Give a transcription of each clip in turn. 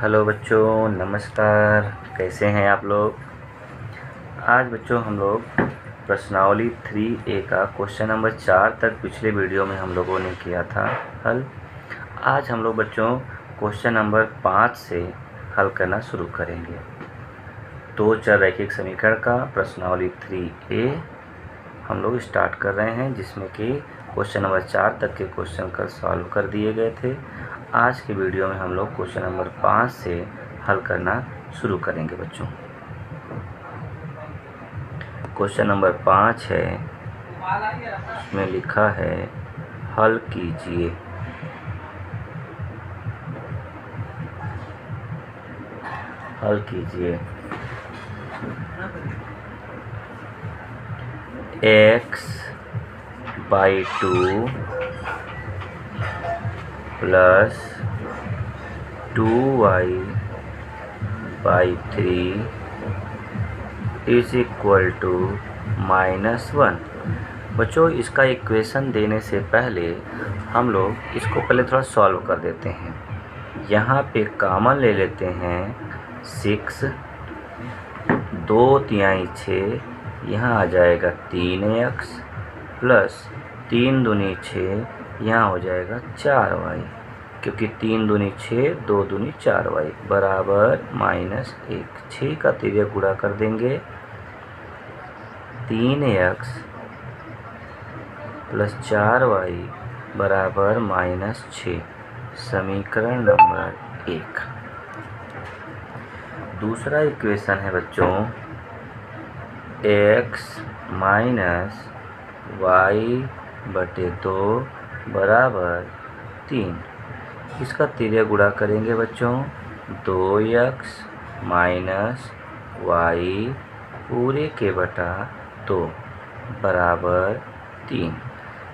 Hello बच्चों, नमस्कार। कैसे हैं आप लोग। आज बच्चों हम लोग प्रश्नावली 3A का क्वेश्चन नंबर 4 तक पिछले वीडियो में हम लोगों ने किया था हल। आज हम लोग बच्चों क्वेश्चन नंबर 5 से हल करना शुरू करेंगे। दो चर रैखिक समीकरण का प्रश्नावली 3A हम लोग स्टार्ट कर रहे हैं, जिसमें कि क्वेश्चन नंबर 4 तक के क्वेश्चन कल सॉल्व कर दिए गए थे। आज के वीडियो में हम लोग क्वेश्चन नंबर 5 से हल करना शुरू करेंगे बच्चों। क्वेश्चन नंबर 5 है, उसमें लिखा है हल कीजिए। हल कीजिए। x/2 plus 2y/3 is equal to -1। बच्चों, इसका इक्वेशन देने से पहले हम लोग इसको पहले थोड़ा सॉल्व कर देते हैं। यहाँ पे कॉमन ले लेते हैं 6, 2 तिहाई 6, यहाँ आ जाएगा 3x प्लस 3 दूनी 6, यहाँ हो जाएगा 4y, क्योंकि 3 दूनी 6, 2 दूनी 4y बराबर -1। 6 का तिर्यक गुणा कर देंगे, 3x प्लस 4y बराबर -6। समीकरण नंबर 1। दूसरा इक्वेशन है बच्चों x माइनस y/2 बराबर 3। इसका तिर्यक गुणा करेंगे बच्चों, 2x माइनस y पूरे के बटा 2 बराबर 3।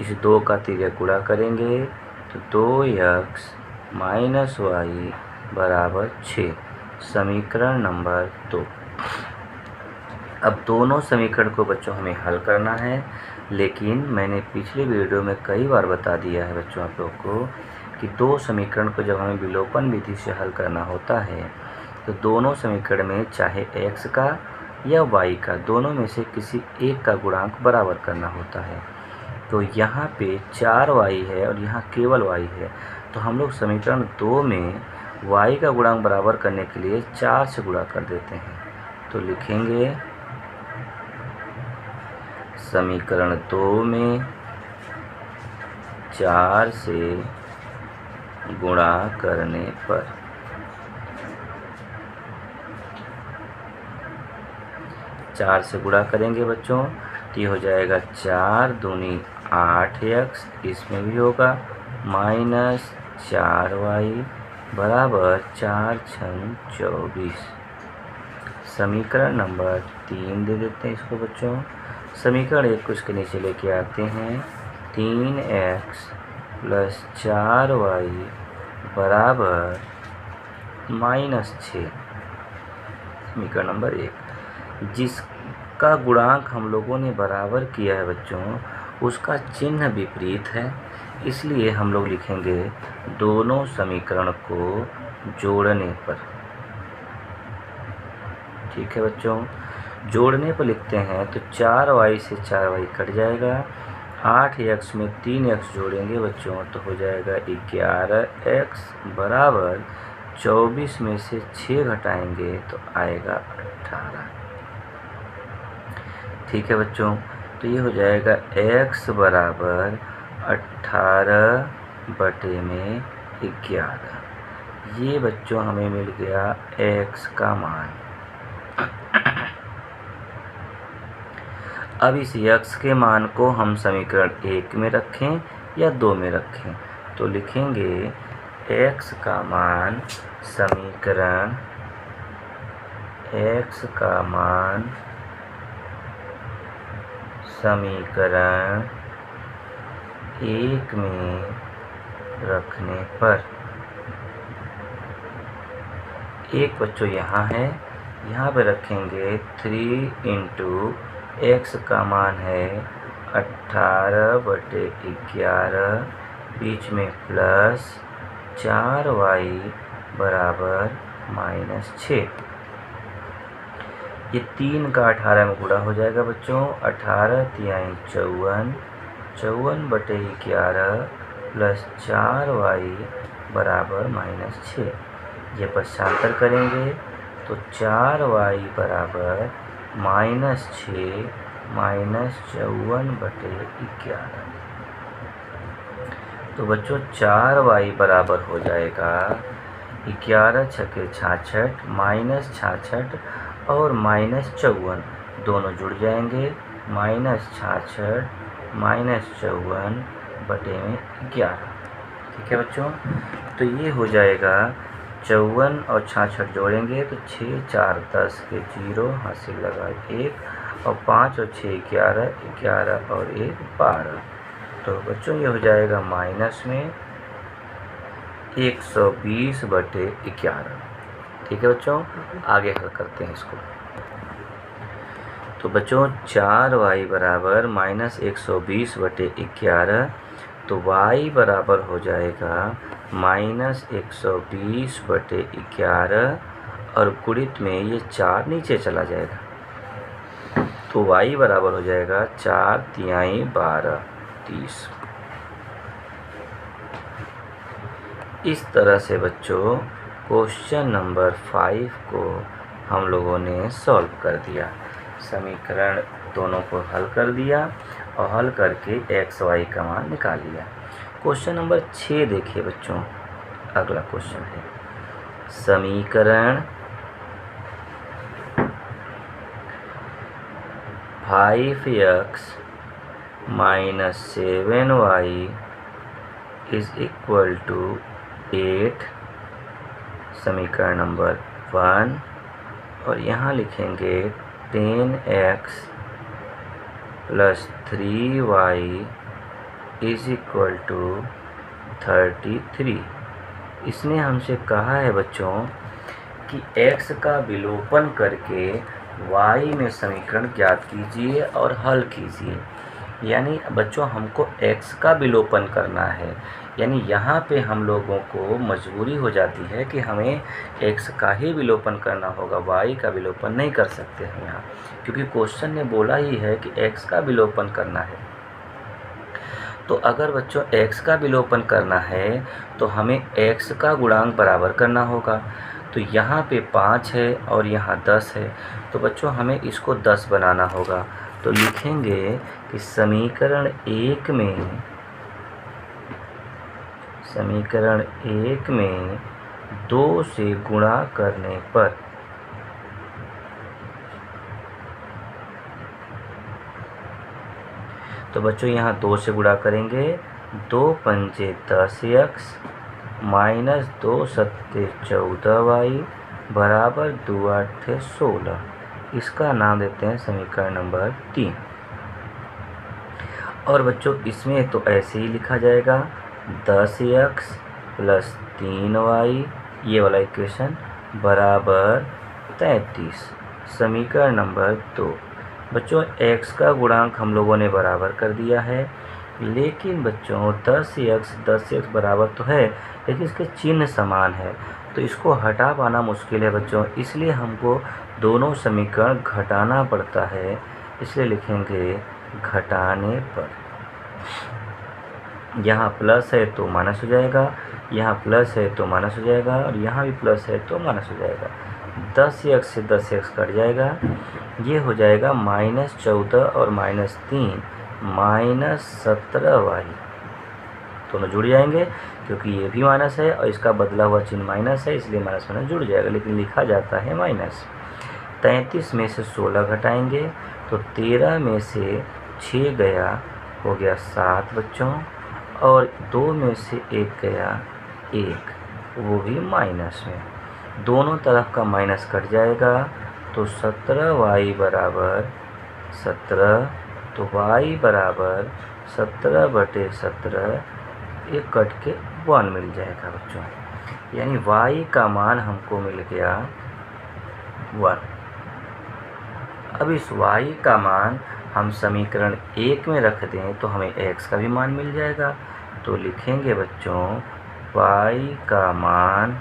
इस 2 का तिर्यक गुणा करेंगे तो 2x माइनस y बराबर 6। समीकरण नंबर 2। अब दोनों समीकरण को बच्चों हमें हल करना है, लेकिन मैंने पिछले वीडियो में कई बार बता दिया है बच्चों आप लोग को कि दो समीकरण को जब हमें विलोपन विधि से हल करना होता है तो दोनों समीकरण में चाहे x का या y का, दोनों में से किसी एक का गुणांक बराबर करना होता है। तो यहाँ पे 4y है और यहाँ केवल y है, तो हम लोग समीकरण 2 में y का गुणांक बराबर करने के लिए 4 से गुणा कर देते हैं। तो लिखेंगे समीकरण 2 में 4 से गुणा करने पर 4 से गुणा करेंगे बच्चों तो ये हो जाएगा 4 दूनी 8x, इसमें भी होगा -4y बराबर 4 छंग 24। समीकरण नंबर 3 दे देते हैं इसको बच्चों। समीकरण 1 को इसके नीचे लेके आते हैं, 3x प्लस 4y बराबर -6। समीकरण नंबर 1। जिसका गुणांक हम लोगों ने बराबर किया है बच्चों, उसका चिन्ह विपरीत है, इसलिए हम लोग लिखेंगे दोनों समीकरण को जोड़ने पर। ठीक है बच्चों, जोड़ने पर लिखते हैं तो 4y से 4y कट जाएगा, 8x में 3x जोड़ेंगे बच्चों तो हो जाएगा 11x बराबर 24 में से 6 घटाएंगे तो आएगा 18। ठीक है बच्चों, तो ये हो जाएगा x बराबर 18/11। ये बच्चों हमें मिल गया x का मान। अब इस x के मान को हम समीकरण 1 में रखें या 2 में रखें, तो लिखेंगे x का मान समीकरण 1 में रखने पर 1 बच्चों यहाँ है, यहाँ पे रखेंगे 3 x का मान है 18/11, बीच में प्लस 4y बराबर -6। ये 3 का 18 में गुणा हो जाएगा बच्चों। 18 तिहाई 54, 54/11 प्लस 4y बराबर -6। ये पक्षांतर करेंगे तो 4y बराबर -6 -54/11। तो बच्चों 4y बराबर हो जाएगा 11 छके 66 -66 और -54 दोनों जुड़ जाएंगे। -66 -54/11। ठीक है बच्चों, तो ये हो जाएगा 54 और 66 जोड़ेंगे तो 6 4 10 के 0, हासिल लगा 1 और 5 और 6 11, 11 और 1 12। तो बच्चों ये हो जाएगा माइनस में 120/11। ठीक है बच्चों, आगे हल करते हैं इसको। तो बच्चों 4y बराबर -120/11, तो y बराबर हो जाएगा -120/11 और गुणित में ये 4 नीचे चला जाएगा तो y बराबर हो जाएगा 4 तिहाई 12 30। इस तरह से बच्चों क्वेश्चन नंबर 5 को हम लोगों ने सॉल्व कर दिया। समीकरण दोनों को हल कर दिया और हल करके x y का मान निकाल लिया। क्वेश्चन नंबर 6 देखिए बच्चों, अगला क्वेश्चन है समीकरण 5x - 7y = 8। समीकरण नंबर 1 और यहाँ लिखेंगे 10x + 3y = 33। इसने हमसे कहा है बच्चों कि x का विलोपन करके y में समीकरण ज्ञात कीजिए और हल कीजिए। यानी बच्चों हमको x का विलोपन करना है, यानी यहाँ पे हम लोगों को मजबूरी हो जाती है कि हमें x का ही विलोपन करना होगा, y का विलोपन नहीं कर सकते हैं यहाँ, क्योंकि क्वेश्चन ने बोला ही है कि x का विलोपन करना है। तो अगर बच्चों x का विलोपन करना है तो हमें x का गुणांक बराबर करना होगा। तो यहाँ पे 5 है और यहाँ 10 है, तो बच्चों हमें इसको 10 बनाना होगा। तो लिखेंगे कि समीकरण 1 में 2 से गुणा करने पर तो बच्चों यहाँ 2 से गुणा करेंगे, 2 पंजे 10x माइनस 2 सत्ते 14y बराबर 2 आठे 16। इसका नाम देते हैं समीकरण नंबर 3। और बच्चों इसमें तो ऐसे ही लिखा जाएगा 10x + 3y, ये वाला इक्वेशन बराबर 33। समीकरण नंबर 2। बच्चों x का गुणांक हम लोगों ने बराबर कर दिया है, लेकिन बच्चों 10x बराबर तो है, लेकिन इसके चिन्ह समान है, तो इसको हटा पाना मुश्किल है बच्चों। इसलिए हमको दोनों समीकरण घटाना पड़ता है, इसलिए लिखेंगे घटाने पर। यहाँ प्लस है तो माइनस हो जाएगा, यहाँ प्लस है तो माइनस हो जाएगा, और यहाँ भी प्लस है तो माइनस हो जाएगा। 10x से 10x कट जाएगा, ये हो जाएगा -14 और -3 -17y। दोनों जुड़ जाएंगे क्योंकि ये भी माइनस है और इसका बदला हुआ चिन्ह माइनस है, इसलिए माइनस माइनस जुड़ जाएगा, लेकिन लिखा जाता है माइनस। 33 में से 16 घटाएंगे तो 13 में से 6 गया, हो गया 7 बच्चों, और 2 में से 1 गया 1, वो भी माइनस में। दोनों तरफ का माइनस कट जाएगा तो 17y बराबर 17, तो y बराबर 17/17, एक कट के 1 मिल जाएगा बच्चों, यानी y का मान हमको मिल गया 1। अब इस y का मान हम समीकरण 1 में रख दें तो हमें x का भी मान मिल जाएगा। तो लिखेंगे बच्चों y का मान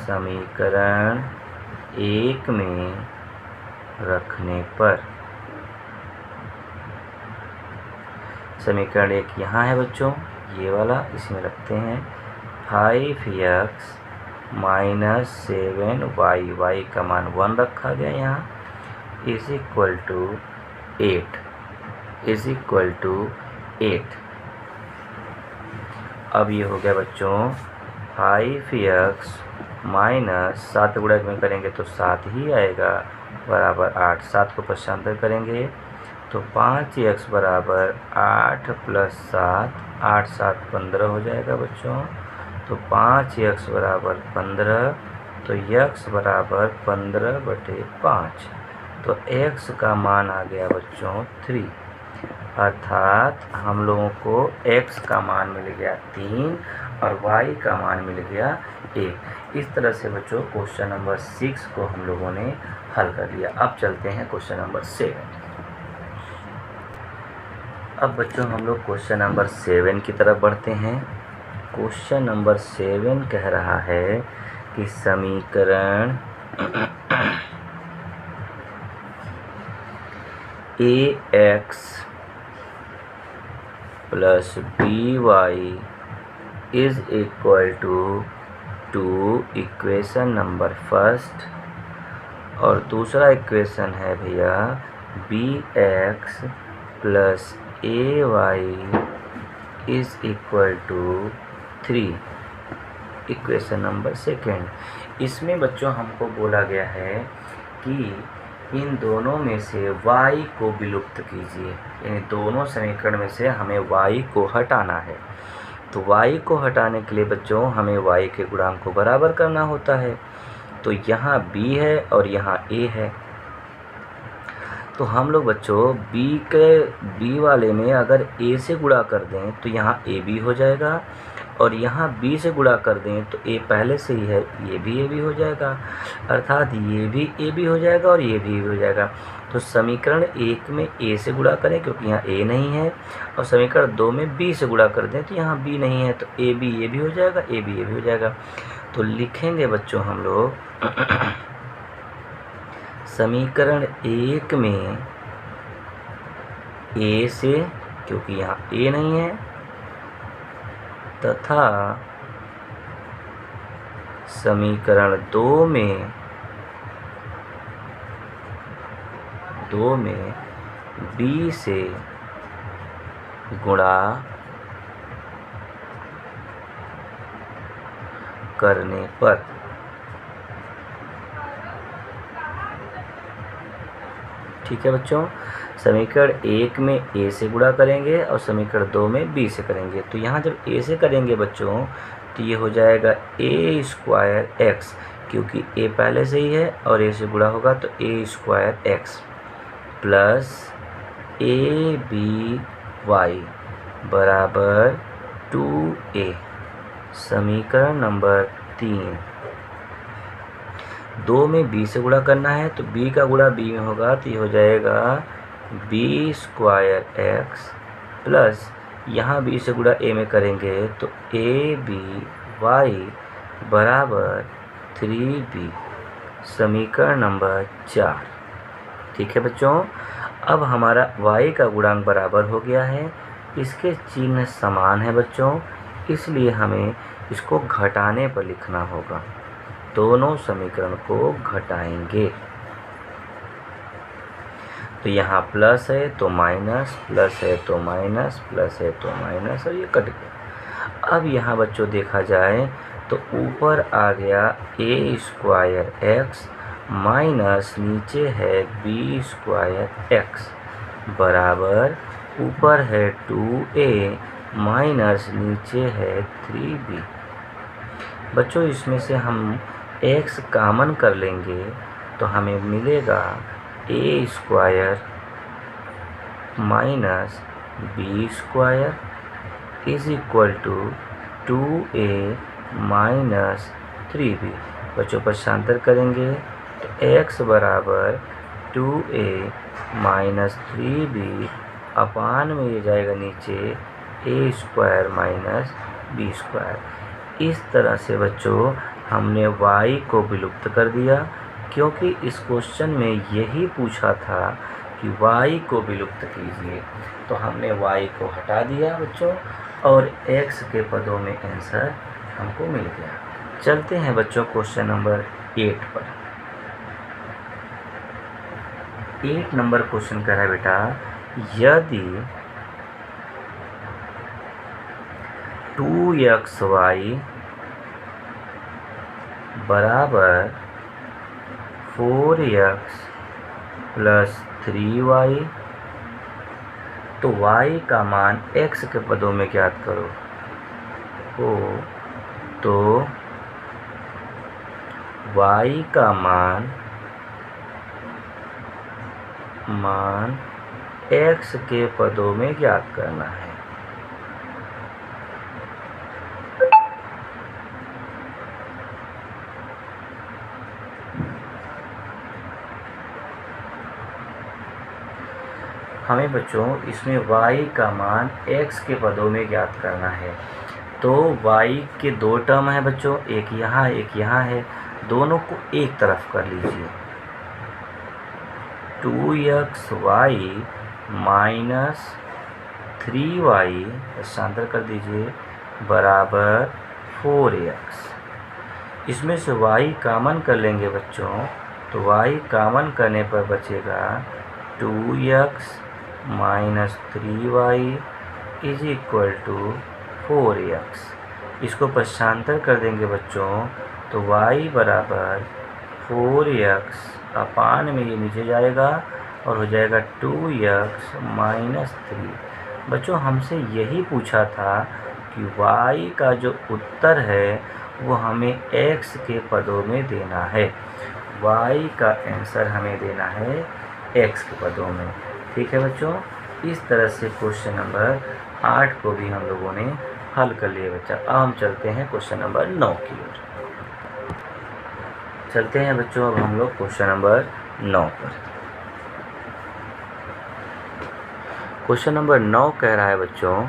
समीकरण 1 में रखने पर, समीकरण 1 यहाँ है बच्चों, ये वाला, इसमें रखते हैं 5x माइनस 7y, y का मान 1 रखा गया यहाँ, इज इक्वल टू 8। अब ये हो गया बच्चों 5x माइनस 7 गुणा में करेंगे तो 7 ही आएगा, बराबर 8। 7 को पक्षांतर करेंगे तो 5x बराबर 8 प्लस 7, 8 7 15 हो जाएगा बच्चों। तो 5x बराबर 15, तो x बराबर 15/5। तो x का मान आ गया बच्चों 3, अर्थात हम लोगों को x का मान मिल गया 3 और y का मान मिल गया 1। इस तरह से बच्चों क्वेश्चन नंबर 6 को हम लोगों ने हल कर लिया। अब चलते हैं क्वेश्चन नंबर 7। अब बच्चों हम लोग क्वेश्चन नंबर 7 की तरफ बढ़ते हैं। क्वेश्चन नंबर 7 कह रहा है कि समीकरण ax plus by is equal to equation number first, और दूसरा इक्वेशन है भैया bx plus ay is equal to 3, equation number second. इसमें बच्चों हमको बोला गया है कि इन दोनों में से y को विलुप्त कीजिए, यानी दोनों समीकरण में से हमें y को हटाना है। तो y को हटाने के लिए बच्चों हमें y के गुणांक को बराबर करना होता है। तो यहाँ b है और यहाँ a है, तो हम लोग बच्चों b वाले में अगर a से गुणा कर दें तो यहाँ a b हो जाएगा, और यहाँ b से गुणा कर दें तो a पहले से ही है, ये भी a b हो जाएगा, अर्थात ये भी a b हो जाएगा और ये भी a b हो जाएगा। तो समीकरण 1 में a से गुणा करें क्योंकि यहाँ a नहीं है, और समीकरण 2 में b से गुणा कर दें तो यहाँ b नहीं है, तो a b ये भी हो जाएगा, a b ये भी हो जाएगा। तो लिखेंगे बच्चों हम लोग समीकरण 1 में a से, क्योंकि यहाँ a नहीं है, तथा समीकरण 2 में b से गुणा करने पर, ठीक है बच्चों। समीकरण 1 में a से गुणा करेंगे और समीकरण 2 में b से करेंगे। तो यहाँ जब a से करेंगे बच्चों तो ये हो जाएगा a स्क्वायर x, क्योंकि a पहले से ही है और a से गुणा होगा तो a square x plus aby बराबर 2a। समीकरण नंबर 3, 2 में b से गुणा करना है तो b का गुणा b में होगा, तो ये हो जाएगा b स्क्वायर x प्लस यहाँ b से गुणा a में करेंगे तो aby बराबर 3b। समीकरण नंबर 4, ठीक है बच्चों। अब हमारा y का गुणांक बराबर हो गया है, इसके चिन्ह समान है बच्चों, इसलिए हमें इसको घटाने पर लिखना होगा। दोनों समीकरण को घटाएंगे तो यहाँ प्लस है तो माइनस, प्लस है तो माइनस, प्लस है तो माइनस, और ये कट गया। अब यहाँ बच्चों देखा जाए तो ऊपर आ गया a स्क्वायर x माइनस नीचे है b स्क्वायर x बराबर, ऊपर है 2a माइनस नीचे है 3b। बच्चों इसमें से हम x कॉमन कर लेंगे तो हमें मिलेगा a square minus b square is equal to 2a minus 3b। बच्चों पक्षांतर करेंगे तो x बराबर 2a माइनस 3b अपान में ये जाएगा नीचे a square minus b square. इस तरह से बच्चों हमने y को विलुप्त कर दिया, क्योंकि इस क्वेश्चन में यही पूछा था कि y को विलुप्त कीजिए। तो हमने y को हटा दिया बच्चों, और x के पदों में आंसर हमको मिल गया। चलते हैं बच्चों क्वेश्चन नंबर 8 पर। 8 नंबर क्वेश्चन कह रहा है बेटा, यदि 2xy बराबर 4x प्लस 3y, तो y का मान x के पदों में ज्ञात करो। तो y का मान x के पदों में ज्ञात करना है। हमें बच्चों इसमें y का मान x के पदों में ज्ञात करना है। तो y के दो टर्म है बच्चों, एक यहाँ एक यहाँ है, दोनों को एक तरफ कर लीजिए। 2xy माइनस 3y शांतर कर दीजिए बराबर 4x। इसमें से y कॉमन कर लेंगे बच्चों, तो y कॉमन करने पर बचेगा 2x minus 3y is equal to 4x। इसको पक्षांतर कर देंगे बच्चों, तो y बराबर 4x अपान में ये नीचे जाएगा और हो जाएगा 2x माइनस 3। बच्चों हमसे यही पूछा था कि y का जो उत्तर है वो हमें x के पदों में देना है। y का आंसर हमें देना है x के पदों में। ठीक है बच्चों, इस तरह से क्वेश्चन नंबर 8 को भी हम लोगों ने हल कर लिया बच्चा। अब हम चलते हैं क्वेश्चन नंबर 9 की ओर। चलते हैं बच्चों अब हम लोग क्वेश्चन नंबर 9 पर। क्वेश्चन नंबर 9 कह रहा है बच्चों,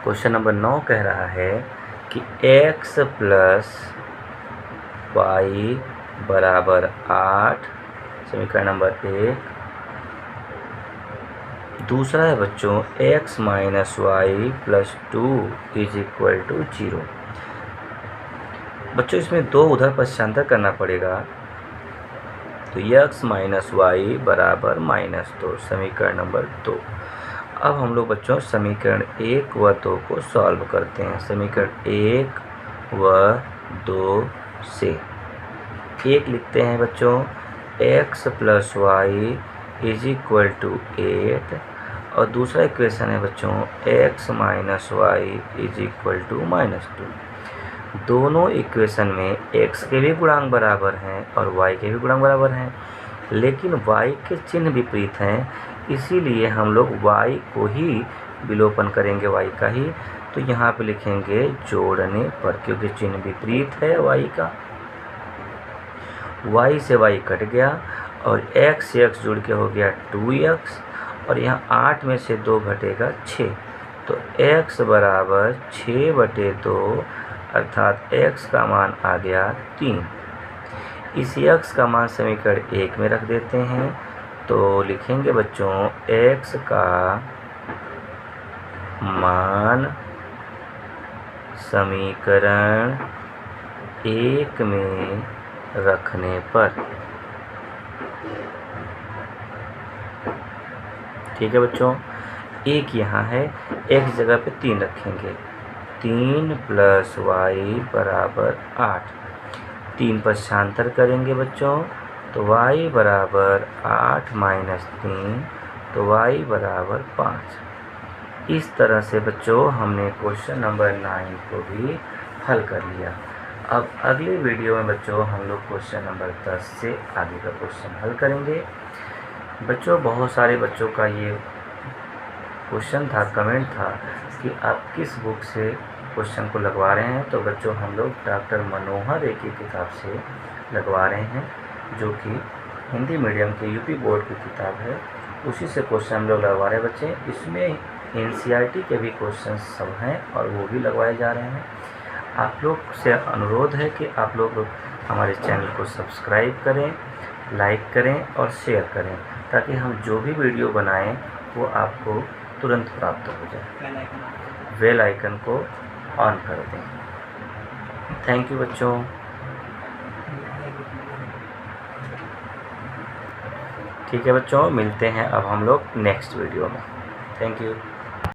क्वेश्चन नंबर 9 कह रहा है कि x प्लस y बराबर 8, समीकरण नंबर 1। दूसरा है बच्चों x minus Y plus 2 is equal to 0। बच्चों इसमें दो उधर पक्षांतर करना पड़ेगा, तो x माइनस वाई बराबर -2, समीकरण नंबर 2। अब हम लोग बच्चों समीकरण 1 व 2 को सॉल्व करते हैं। समीकरण 1 व 2 से 1 लिखते हैं बच्चों, x plus Y is equal to 8, और दूसरा इक्वेशन है बच्चों x minus Y is equal to -2। दोनों इक्वेशन में x के भी गुणांक बराबर हैं और y के भी गुणांक बराबर हैं, लेकिन y के चिन्ह विपरीत हैं, इसीलिए हम लोग y को ही विलोपन करेंगे, y का ही। तो यहाँ पे लिखेंगे जोड़ने पर, क्योंकि चिन्ह विपरीत है y का। y से y कट गया और x से x जुड़ के हो गया 2x, और यहाँ 8 में से 2 घटेगा 6, तो x बराबर 6/2, अर्थात x का मान आ गया 3। इसी x का मान समीकरण 1 में रख देते हैं, तो लिखेंगे बच्चों x का मान समीकरण 1 में रखने पर, ठीक है बच्चों। एक यहाँ है, x जगह पे 3 रखेंगे, 3 प्लस वाई बराबर 8। 3 पक्षांतर करेंगे बच्चों, तो y बराबर 8 माइनस 3, तो y बराबर 5। इस तरह से बच्चों हमने क्वेश्चन नंबर 9 को भी हल कर लिया। अब अगले वीडियो में बच्चों हम लोग क्वेश्चन नंबर 10 से आगे का क्वेश्चन हल करेंगे। बच्चों बहुत सारे बच्चों का ये क्वेश्चन था, कमेंट था कि आप किस बुक से क्वेश्चन को लगवा रहे हैं। तो बच्चों हम लोग डॉक्टर मनोहर एक की किताब से लगवा रहे हैं, जो कि हिंदी मीडियम के यूपी बोर्ड की किताब है, उसी से क्वेश्चन हम लोग लगवा रहे हैं बच्चे। इसमें NCERT के भी क्वेश्चन सब हैं और वो भी लगवाए जा रहे हैं। आप लोग से अनुरोध है कि आप लोग हमारे चैनल को सब्सक्राइब करें, लाइक करें और शेयर करें, ताकि हम जो भी वीडियो बनाएं वो आपको तुरंत प्राप्त हो जाए। बेल आइकन को ऑन कर दें। थैंक यू बच्चों। ठीक है बच्चों, मिलते हैं अब हम लोग नेक्स्ट वीडियो में। Thank you.